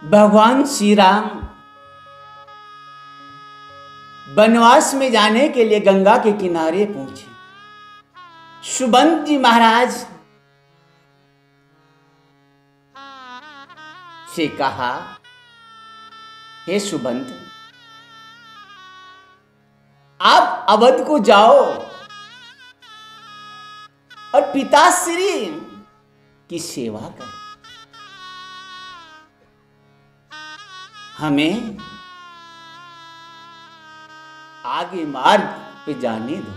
भगवान श्री राम वनवास में जाने के लिए गंगा के किनारे पहुंचे। सुबंत जी महाराज से कहा, हे सुबंत, आप अवध को जाओ और पिताश्री की सेवा करो। हमें आगे मार्ग पे जाने दो।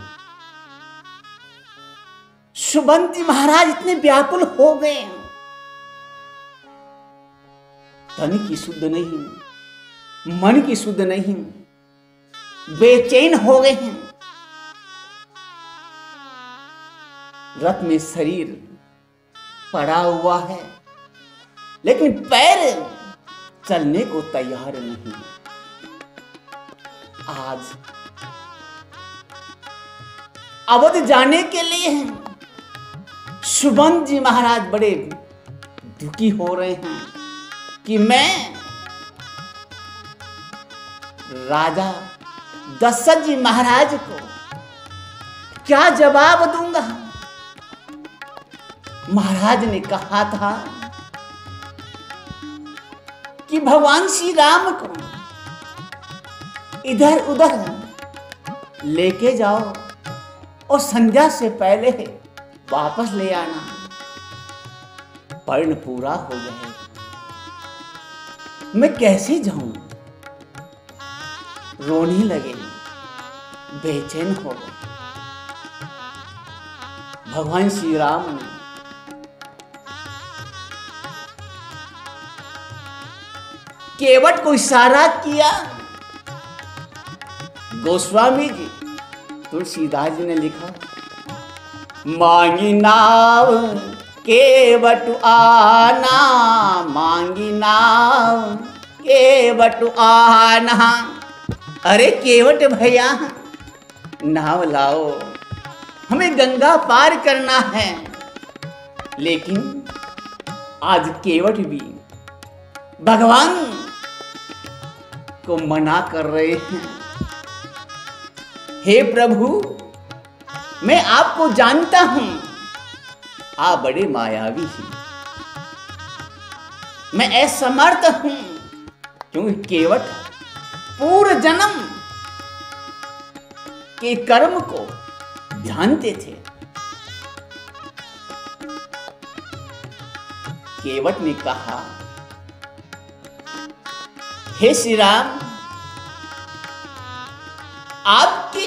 सुबंत जी महाराज इतने व्याकुल हो गए, तन की शुद्ध नहीं, मन की शुद्ध नहीं, बेचैन हो गए हैं। रथ में शरीर पड़ा हुआ है, लेकिन पैर चलने को तैयार नहीं। आज अवध जाने के लिए सुबंत जी महाराज बड़े दुखी हो रहे हैं कि मैं राजा दशरथ जी महाराज को क्या जवाब दूंगा। महाराज ने कहा था कि भगवान श्री राम को इधर उधर लेके जाओ और संध्या से पहले वापस ले आना, पर्ण पूरा हो जाए। मैं कैसे जाऊं? रोने लगे, बेचैन हो गए। भगवान श्री राम ने केवट को इशारा किया। गोस्वामी जी, तुलसीदास जी ने लिखा, मांगी नाव केवट आना, मांगी नाव केवट आना। अरे केवट भैया, नाव लाओ, हमें गंगा पार करना है। लेकिन आज केवट भी भगवान को मना कर रहे हैं। हे प्रभु, मैं आपको जानता हूं, आप बड़े मायावी हैं। मैं असमर्थ हूं, क्योंकि केवट पूर्व जन्म के कर्म को जानते थे। केवट ने कहा, हे श्री राम, आपके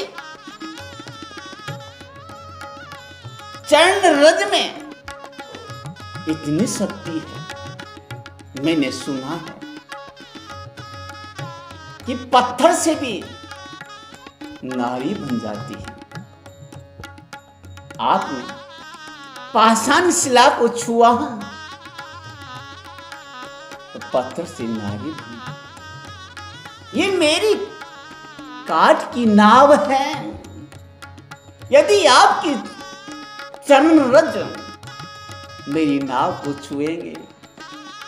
चरण रज में इतनी शक्ति है। मैंने सुना है कि पत्थर से भी नारी बन जाती है। आपने पाषाण शिला को छुआ तो पत्थर से नारी बन। ये मेरी काठ की नाव है। यदि आपकी चरण रज मेरी नाव को छुएंगे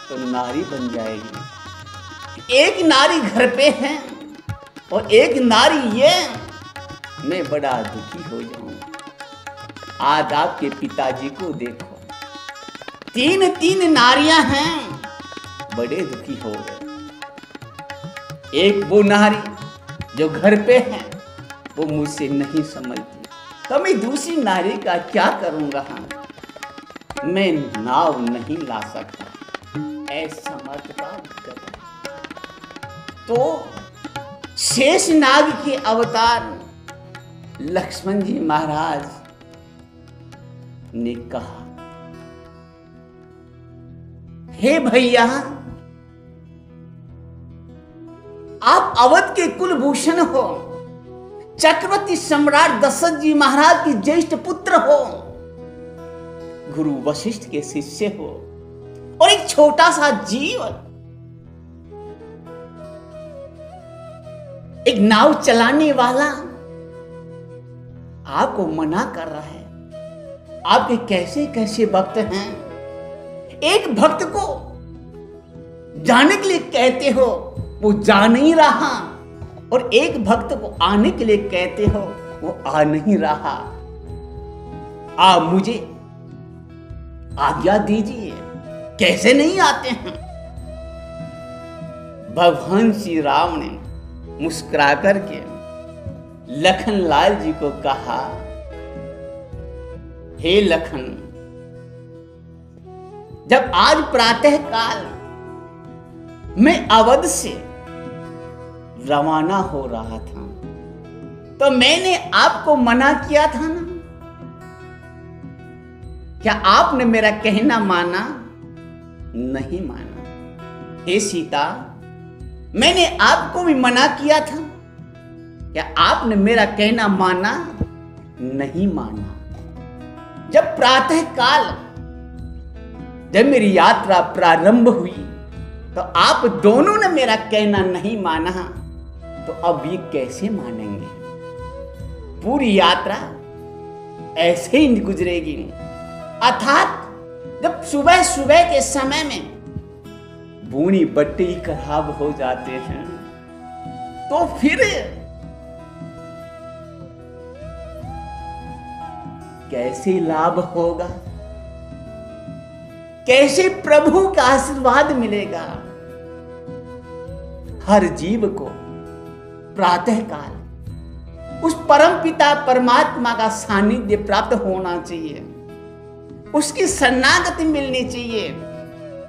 तो नारी बन जाएगी। एक नारी घर पे है और एक नारी ये, मैं बड़ा दुखी हो जाऊं। आज आपके पिताजी को देखो, तीन तीन नारियां हैं, बड़े दुखी हो गए। एक वो नारी जो घर पे है, वो मुझसे नहीं समझती, तो मैं दूसरी नारी का क्या करूंगा। मैं नाव नहीं ला सकता, ऐसा मत का। तो शेष नाग के अवतार लक्ष्मण जी महाराज ने कहा, हे भैया, आप अवध के कुलभूषण हो, चक्रवर्ती सम्राट दशरथ जी महाराज की ज्येष्ठ पुत्र हो, गुरु वशिष्ठ के शिष्य हो, और एक छोटा सा जीव एक नाव चलाने वाला आपको मना कर रहा है। आपके कैसे कैसे भक्त हैं। एक भक्त को जाने के लिए कहते हो वो जा नहीं रहा, और एक भक्त को आने के लिए कहते हो वो आ नहीं रहा। मुझे आज्ञा दीजिए, कैसे नहीं आते हैं? भगवान श्री राम ने मुस्कुरा करके लखन लाल जी को कहा, हे लखन, जब आज प्रातः काल मैं अवध से रवाना हो रहा था तो मैंने आपको मना किया था ना? क्या आपने मेरा कहना माना? नहीं माना। हे सीता, मैंने आपको भी मना किया था, क्या आपने मेरा कहना माना? नहीं माना। जब प्रातः काल जब मेरी यात्रा प्रारंभ हुई तो आप दोनों ने मेरा कहना नहीं माना, तो अब ये कैसे मानेंगे? पूरी यात्रा ऐसे ही गुजरेगी। अर्थात जब सुबह सुबह के समय में बूढ़ी बट्टी खराब हो जाते हैं तो फिर कैसे लाभ होगा? कैसे प्रभु का आशीर्वाद मिलेगा? हर जीव को प्रातः काल उस परम पिता परमात्मा का सानिध्य प्राप्त होना चाहिए, उसकी शरणागति मिलनी चाहिए।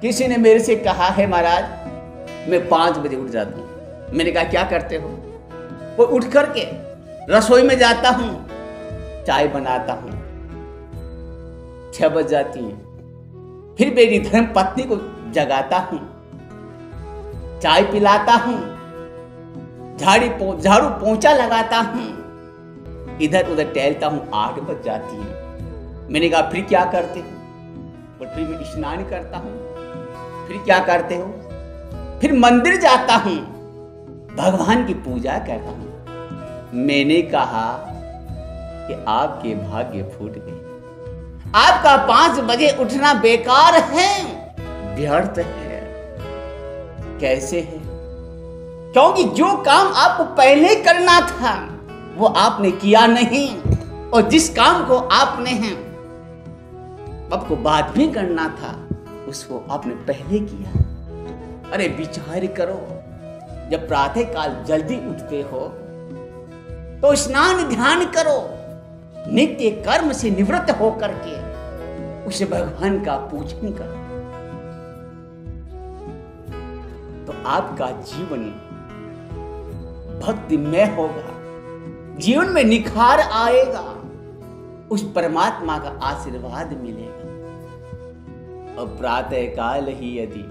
किसी ने मेरे से कहा है, महाराज मैं 5 बजे उठ जाता हूं। मैंने कहा क्या करते हो? वो उठ करके रसोई में जाता हूं, चाय बनाता हूं, 6 बज जाती है। फिर मेरी धर्म पत्नी को जगाता हूं, चाय पिलाता हूं, झाड़ू पोंछा लगाता हूं, इधर उधर टहलता हूं, 8 बज जाती है। मैंने कहा फिर क्या करते हो? और फिर मैं स्नान करता हूं। फिर क्या करते हो? फिर मंदिर जाता हूं, भगवान की पूजा करता हूं। मैंने कहा कि आपके भाग्य फूट गए, आपका 5 बजे उठना बेकार है, व्यर्थ है। कैसे है? क्योंकि जो काम आपको पहले करना था वो आपने किया नहीं, और जिस काम को आपने आपको बाद में करना था उसको आपने पहले किया। अरे विचार करो, जब प्रातः काल जल्दी उठते हो तो स्नान ध्यान करो, नित्य कर्म से निवृत्त होकर के उस भगवान का पूजन करो, तो आपका जीवन भक्तिमय होगा, जीवन में निखार आएगा, उस परमात्मा का आशीर्वाद मिलेगा। और प्रातः काल ही यदि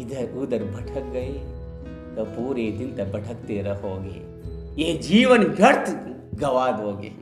इधर उधर भटक गए तो पूरे दिन तक भटकते रहोगे, ये जीवन व्यर्थ गवा दोगे।